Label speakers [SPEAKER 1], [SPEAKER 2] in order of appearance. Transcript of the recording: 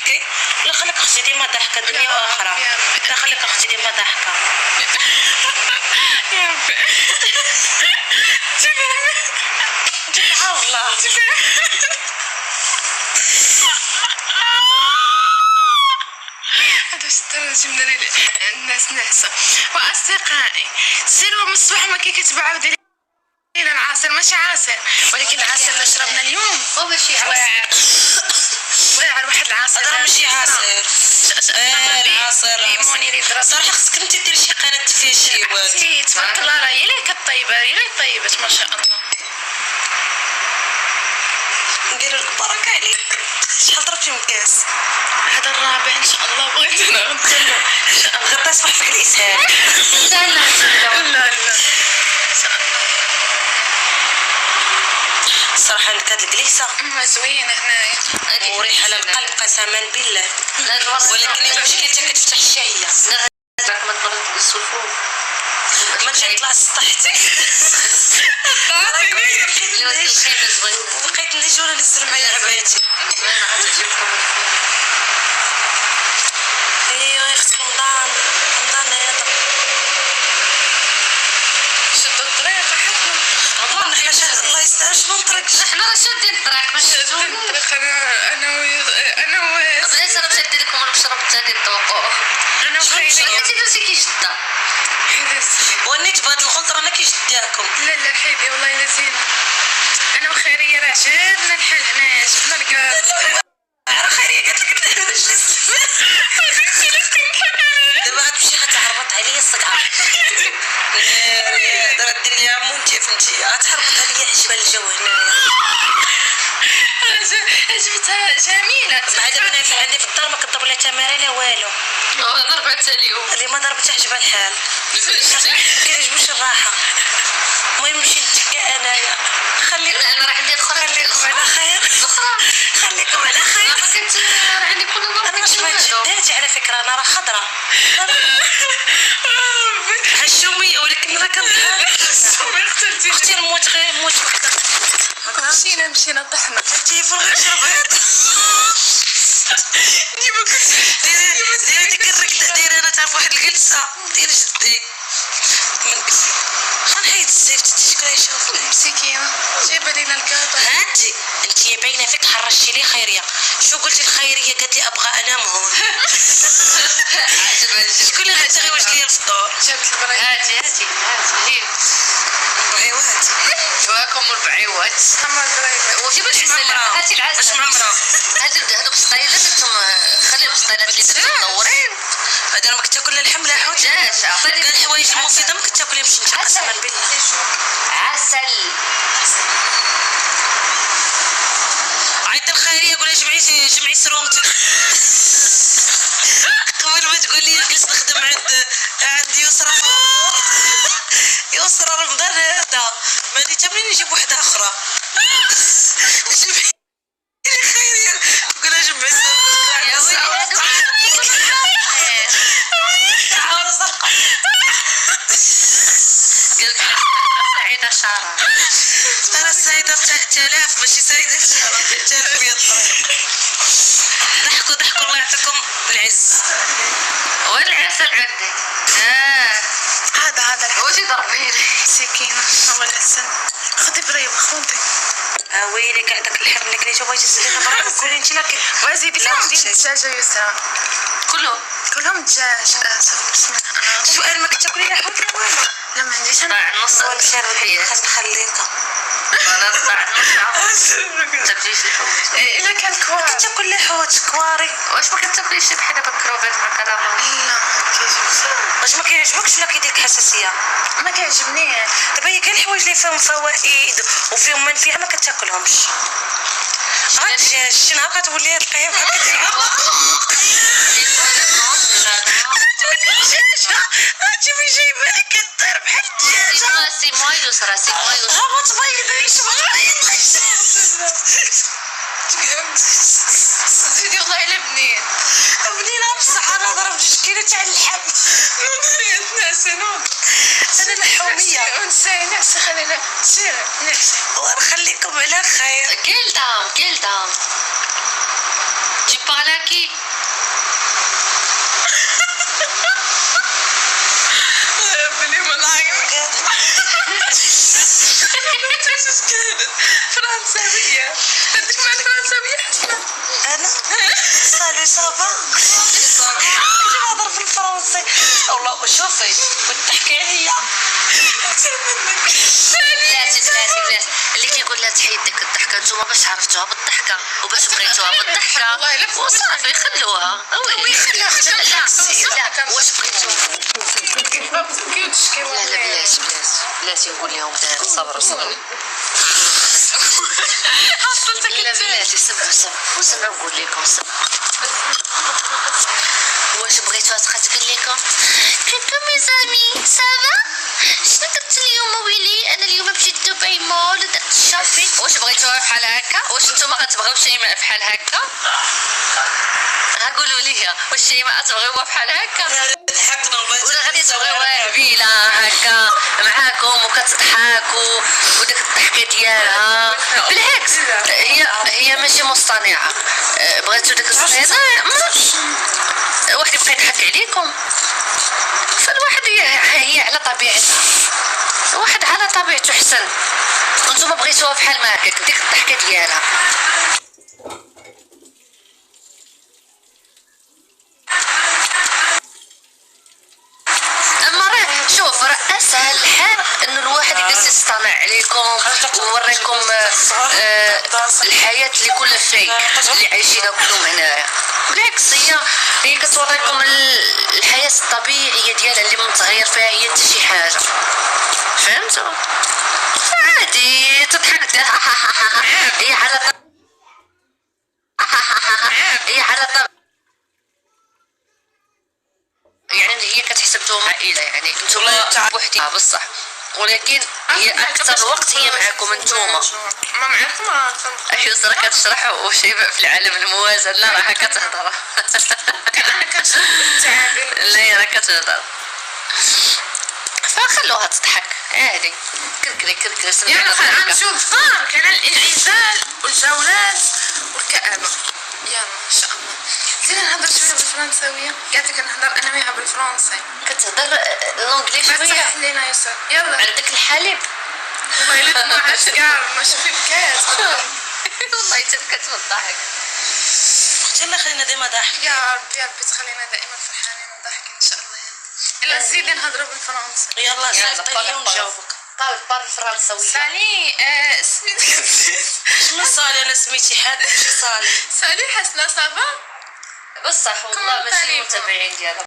[SPEAKER 1] تضحكي؟ لا خليك اختي ديما ضحكه دنيا واخرى. لا خليك اختي ديما ضحكه.
[SPEAKER 2] يا ربي
[SPEAKER 1] سبحان الله.
[SPEAKER 2] هذا التراجم من الناس ناسا. واصدقائي سلوى من الصباح ما كي كتبعاود لينا العصير ماشي عصير ولكن العصير اللي شربنا اليوم
[SPEAKER 3] هو ماشي عصير
[SPEAKER 2] واعر واحد العصير
[SPEAKER 1] هذا ماشي عصير. العصير
[SPEAKER 2] ليموني اللي ضرب
[SPEAKER 1] صراحه خصك انت ديري شي قناه فيها شي واد.
[SPEAKER 2] تبارك الله راه هي اللي كطيبه هي اللي طيبت ما شاء الله.
[SPEAKER 1] ندير لك بركه عليك. شحال ضربتي من كاس؟
[SPEAKER 2] هذا الرابع ان شاء الله بغيت انا غنتسنى ان شاء الله.
[SPEAKER 1] غدا يصبح فيك الاسهال.
[SPEAKER 2] لا لا ان شاء الله.
[SPEAKER 1] الصراحه عندك هاد الكليسه
[SPEAKER 2] زوينه هنايا
[SPEAKER 1] وريحه للقلب قسما بالله. ولكن المشكل حتى كتفتح الشهيه.
[SPEAKER 3] راك ما تبرد الصفوف
[SPEAKER 1] ما نجي نطلع سطحتي. بقيت نجي وانا نزل معايا عبايتي. ايوا يا اختي رمضان هذا
[SPEAKER 2] شدوا الطريق
[SPEAKER 1] رمضان حنا الله يستر شنو نطرق.
[SPEAKER 3] حنا راه شادين الطريق باش
[SPEAKER 2] شدوا الطريق انا و
[SPEAKER 3] بلاتي راه مشات لكم المشروب الثاني الطوق
[SPEAKER 2] انا وخيريه
[SPEAKER 3] انت درتي كي جده
[SPEAKER 1] ونيت بهاد الخلط رانا كيشداكم.
[SPEAKER 2] لا حيدي والله الا زينه. انا وخيريه راه جابنا الحل هنايا شفنا الكاز.
[SPEAKER 1] راه خيريه قالت لك دابا غتمشي غتهربط عليا الصقعه. يا دابا ديري ليها مونتي فهمتي غتهربط عليا عجبها الجو هنايا.
[SPEAKER 2] عجبتها جميله.
[SPEAKER 1] مع دابا انا عندي في الدار ما كنضرب لا تماره لا والو.
[SPEAKER 3] ضربتها اليوم
[SPEAKER 1] اللي ما ضربتها عجبها الحال. كيعجبوش الراحه. المهم نمشي نتكا انايا. خليكم
[SPEAKER 3] انا راه عندي الاخرى
[SPEAKER 1] خليكم على خير. خليكم على خير.
[SPEAKER 3] ما كنت راه عندي كل مره
[SPEAKER 1] انا باش ما نشداتش على فكره انا راه خضره. حشومي ولكن راه كنضحك. اختي نموت غير نموت وحده.
[SPEAKER 2] مشينا طحنا
[SPEAKER 1] التليفون غير شربات. ديري ديك الركده دايره انا تعرف واحد الجلسه ديال جدي. غنحيد الزيت تشكرا يشوف
[SPEAKER 2] مسكينه جايبه لينا الكاطه.
[SPEAKER 1] هانتي انتي باينه فيك حرشتي لي خيريه. شو قلتي الخيريه؟ قالت لي ابغى انام هون. شكون اللي غادي يغيوج ليا الفطور؟
[SPEAKER 2] جابت البرايد.
[SPEAKER 3] هاتي جيب
[SPEAKER 1] بعيوات
[SPEAKER 3] واكم البعيوات
[SPEAKER 2] اما البرايد
[SPEAKER 3] وجيب العسل هاتي العسل
[SPEAKER 1] باش معمره.
[SPEAKER 3] هادو بسطيلات خلي البسطيلات اللي مدورين
[SPEAKER 1] هذا ما كنت تاكل الحمله حوت.
[SPEAKER 3] عطيني
[SPEAKER 1] كاع الحوايج المفيده ما كنت تاكلهمش انت قسما بالله.
[SPEAKER 3] عسل
[SPEAKER 1] عيط الخيريه قولها جمعي سرومتك. قبل ما تقول لي جلس نخدم عند يسرى. يسرى رمضان هذا ماني تمرين نجيب وحده اخرى. جمعي خيريه قولها جمعي سرومتك.
[SPEAKER 3] يا سعيدة شارع.
[SPEAKER 1] أنا سعيدة 3000 ماشي سعيدة شارع 3000 يطلع. ضحكوا الله يعطيكم العز.
[SPEAKER 3] والعسل عندي
[SPEAKER 2] هذا
[SPEAKER 3] واش ضربيني
[SPEAKER 2] سكينه هو العسل. خذي بريوه خذي.
[SPEAKER 1] ويلك هذاك الحر اللي كليته بغيتي تزيدي برا كلي انت لكن
[SPEAKER 2] وزيدي فيهم ديال الدجاجه يسرا كلهم دجاج. بسم الله.
[SPEAKER 1] سؤال ما كنت تاكلي لا حوت لا والو.
[SPEAKER 2] لا ما عنديش
[SPEAKER 3] طلع
[SPEAKER 2] انا.
[SPEAKER 3] نص
[SPEAKER 1] الحياه خاص نخليكها.
[SPEAKER 3] انا طلع نص تبديش الحوت
[SPEAKER 2] الا كان كوار
[SPEAKER 1] كنت تاكل لا حوت كواري.
[SPEAKER 3] واش ما كتاكليش بحال دابا الكروفيت مع كلامه
[SPEAKER 2] لا ما كيعجبنيش.
[SPEAKER 1] واش ما كيعجبكش ولا كيديك حساسيه؟
[SPEAKER 2] ما كيعجبنيش.
[SPEAKER 1] دابا هي كاع الحوايج اللي فيهم فوائد وفيهم منفعه ما كتاكلهمش. غتجي شي نهار كتولي تلقايها بحال كديرها. تجيبي جايبه لك كدير بحال الدجاجه.
[SPEAKER 3] سي مايوس
[SPEAKER 1] ما تبيضيش ما تبيضيش.
[SPEAKER 2] زيدي والله الا بنين.
[SPEAKER 1] بنينه بصح انا ضرب 2 كيلو تاع اللحم.
[SPEAKER 2] ناسي
[SPEAKER 1] انا لحوميه.
[SPEAKER 2] نعسي خلينا سير نعسي.
[SPEAKER 1] ونخليكم على خير.
[SPEAKER 3] Quelle dame? Tu parles à تضحكي.
[SPEAKER 2] بلي من العين. ايش كانت فرنساوية. عندك مع الفرنساوية حسنا.
[SPEAKER 1] انا سالو صافا كنت نهضر في الفرنسي والله. شوفي والضحكه هي
[SPEAKER 3] بلاتي اللي كيقول لها تحيد ديك الضحكه نتوما باش عرفتوها بالضحكه وباش بغيتوها بالضحكه وصافي خلوها. وي
[SPEAKER 2] خليها
[SPEAKER 3] لا واش بغيتوها. لا
[SPEAKER 2] لا
[SPEAKER 3] بلاتي نقول لهم دابا صبروا
[SPEAKER 2] حصلتك
[SPEAKER 3] لا بلاتي سمعوا نقول لكم واش بغيتوها تقول لكم كوكو ميزامي سافا شنو درت اليوم ويلي. انا اليوم مشيت دبي مول ودرت الشوبينغ. واش بغيتوها بحال هكا. واش نتوما غتبغيو شيماء بحال هكا. قولوا لي واش شيماء تبغيوها بحال هكا ولا غادي تبغيوها هبيله هكا معاكم وكتضحك وداك الضحكه ديالها. بالعكس هي ماشي مصطنعه. بغيتو داك الاصطناع واحد يبقى يضحك عليكم. فالواحد هي على طبيعتها. واحد على طبيعته حسن. وانتم بغيتوها بحال ما هكاك ديك الضحكه ديالها. شوف راه اسهل الحال انه الواحد يجلس يصطنع عليكم ويوريكم الحياه اللي كلها فيك اللي عايشينها كلهم هنايا. بالعكس هي كتوريكم الحياه الطبيعيه ديالها اللي ما متغير فيها هي حتى شي حاجه. فهمتوا؟ عادي تضحك هي على يعني هي كتحسبتهم عائله يعني نتوما بوحدها بصح ولكن هي اكثر الوقت هي معكم نتوما.
[SPEAKER 2] ما معكم
[SPEAKER 3] ايوا راه كتشرح وشيماء في العالم الموازي. لا راه كتهضر لا راه كتهضر. فخلوها تضحك عادي. كركري
[SPEAKER 2] يعني غنشوف دار كان الانعزال والجولات والكآبة. يلا ان شاء الله. زين نهضر شويه بالفرنساويه. قاعده كنهضر انا وياها بالفرنسي.
[SPEAKER 3] كتهضر لونجلي شويه.
[SPEAKER 2] صح لينا يسر. يلا
[SPEAKER 3] عندك الحليب
[SPEAKER 2] والله ما عرفت كاع ما شوفي بكات.
[SPEAKER 3] والله تبكات من الضحك.
[SPEAKER 1] يلا خلينا ديما ضحك.
[SPEAKER 2] يا ربي تخلينا دائما فرحانين وضحكين ان شاء الله. يلا زيدي نهضروا بالفرنسي.
[SPEAKER 1] يلا صيفطي ونجاوبك.
[SPEAKER 3] بار فرنساوي.
[SPEAKER 2] سالي
[SPEAKER 1] شنو صالي انا سميتي حد ماشي صالي.
[SPEAKER 2] سالي حسنا صافا
[SPEAKER 3] بصح والله ماشي المتابعين ديالها